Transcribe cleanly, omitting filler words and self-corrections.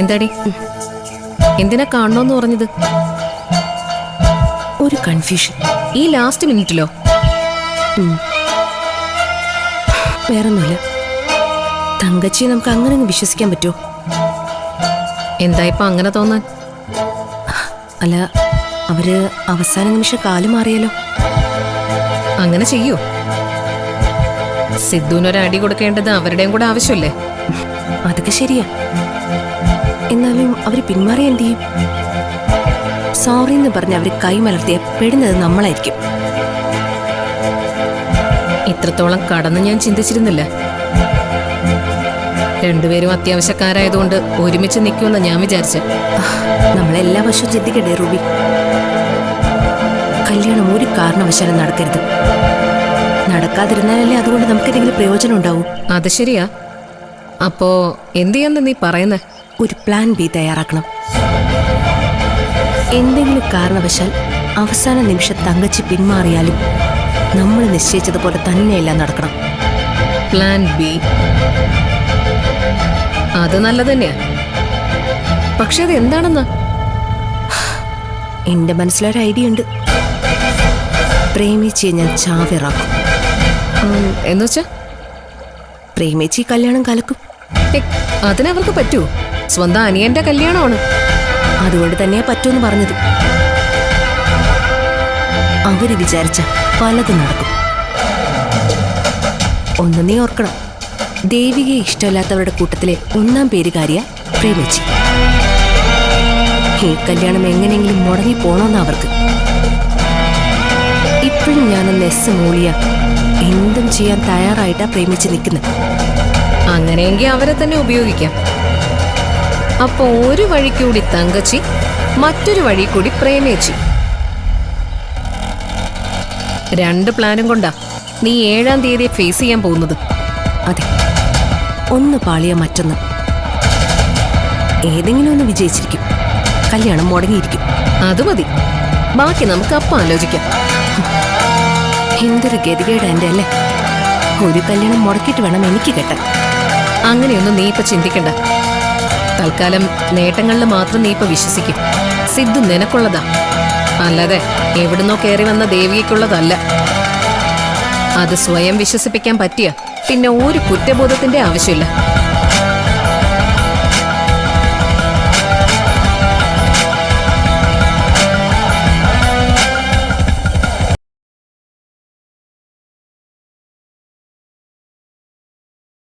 എന്താടി എന്തിനാ കാണണോന്ന് പറഞ്ഞത്? ഒരു കൺഫ്യൂഷൻ. ഈ ലാസ്റ്റ് മിനിറ്റിലോ? വേറൊന്നുമില്ല. തങ്കച്ചിയെ നമുക്ക് അങ്ങനെ ഒന്ന് വിശ്വസിക്കാൻ പറ്റുമോ? എന്താ ഇപ്പൊ അങ്ങനെ തോന്നാൻ? അല്ല, അവര് അവസാന നിമിഷം കാല് മാറിയല്ലോ. അങ്ങനെ ചെയ്യൂ? സിദ്ധുവിനൊരു അടി കൊടുക്കേണ്ടത് അവരുടെയും കൂടെ ആവശ്യമല്ലേ? അതൊക്കെ ശരിയാ. എന്നാലും അവര് പിന്മാറി എന്ത് ചെയ്യും? സോറി എന്ന് പറഞ്ഞ് അവര് കൈ മലർത്തിയ പെടുന്നത് നമ്മളായിരിക്കും. ഇത്രത്തോളം കടന്ന് ഞാൻ ചിന്തിച്ചിരുന്നില്ല. രണ്ടുപേരും അത്യാവശ്യക്കാരായതുകൊണ്ട് ഒരുമിച്ച് നിൽക്കുമെന്ന് ഞാൻ വിചാരിച്ചു. നമ്മളെല്ലാ വശവും ചിന്തിക്കണ്ടേ റൂബി? കല്യാണം ഒരു കാരണവശാലും നടക്കരുത്. നടക്കാതിരുന്നാലല്ലേ അതുകൊണ്ട് നമുക്ക് എന്തെങ്കിലും പ്രയോജനം ഉണ്ടാവും. അത് ശരിയാ. അപ്പോ എന്ത് ചെയ്യാന്ന് നീ പറയുന്നേ? ഒരു പ്ലാൻ ബി തയ്യാറാക്കണം. എന്തെങ്കിലും കാരണവശാൽ അവസാന നിമിഷം തങ്കച്ചി പിന്മാറിയാലും നമ്മൾ നിശ്ചയിച്ചതുപോലെ തന്നെയെല്ലാം നടക്കണം. Plan B. അത് നല്ലത് തന്നെയാ. പക്ഷെ അത് എന്താണെന്ന് എന്റെ മനസ്സിലൊരു ഐഡിയ ഉണ്ട്. പ്രേമിച്ചിയെ ഞാൻ ചാവിറാക്കും. എന്നുവെച്ചാ? പ്രേമിച്ചി കല്യാണം കലക്കും. അതിനവർക്ക് പറ്റുമോ? സ്വന്തം അനിയന്റെ കല്യാണമാണ്. അതുകൊണ്ട് തന്നെയാ പറ്റൂന്ന് പറഞ്ഞത്. അവര് വിചാരിച്ച പലതും നടക്കും. ഒന്ന് നീ ഓർക്കണം, ദേവികയെ ഇഷ്ടമില്ലാത്തവരുടെ കൂട്ടത്തിലെ ഒന്നാം പേരുകാരിയ പ്രേമിച്ചി. ഈ കല്യാണം എങ്ങനെയെങ്കിലും മുടങ്ങി പോണോന്നാ അവർക്ക്. ഇപ്പോഴും ഞാനൊന്ന് എസ് മൂളിയ എന്തും ചെയ്യാൻ തയ്യാറായിട്ടാ പ്രേമിച്ച് നിൽക്കുന്നത്. അങ്ങനെയെങ്കിൽ അവരെ തന്നെ ഉപയോഗിക്കാം. അപ്പൊ ഒരു വഴി കൂടി തങ്കച്ചി, മറ്റൊരു വഴി കൂടി പ്രേമേച്ചി. രണ്ട് പ്ലാനും കൊണ്ടാ നീ 7-ാം തീയതി ഫേസ് ചെയ്യാൻ പോകുന്നത്. അതെ, ഒന്ന് പാളിയ മറ്റൊന്ന്. ഏതെങ്കിലും ഒന്ന് വിജയിച്ചിരിക്കും. കല്യാണം മുടങ്ങിയിരിക്കും. അത് മതി. ബാക്കി നമുക്ക് അപ്പം ആലോചിക്കാം. എന്തൊരു ഗതികേട് എന്റെ അല്ലേ? ഒരു കല്യാണം മുടക്കിയിട്ട് വേണം എനിക്ക് കെട്ടാൻ. അങ്ങനെയൊന്നും നീ ഇപ്പൊ ചിന്തിക്കണ്ട. തൽക്കാലം നേട്ടങ്ങളിൽ മാത്രം നീ ഇപ്പൊ വിശ്വസിക്കും. സിദ്ധു നിനക്കുള്ളതാ, അല്ലാതെ എവിടുന്നോ കയറി വന്ന ദേവികയ്ക്കുള്ളതല്ല. അത് സ്വയം വിശ്വസിപ്പിക്കാൻ പറ്റിയ പിന്നെ ഒരു കുറ്റബോധത്തിന്റെ ആവശ്യമില്ല.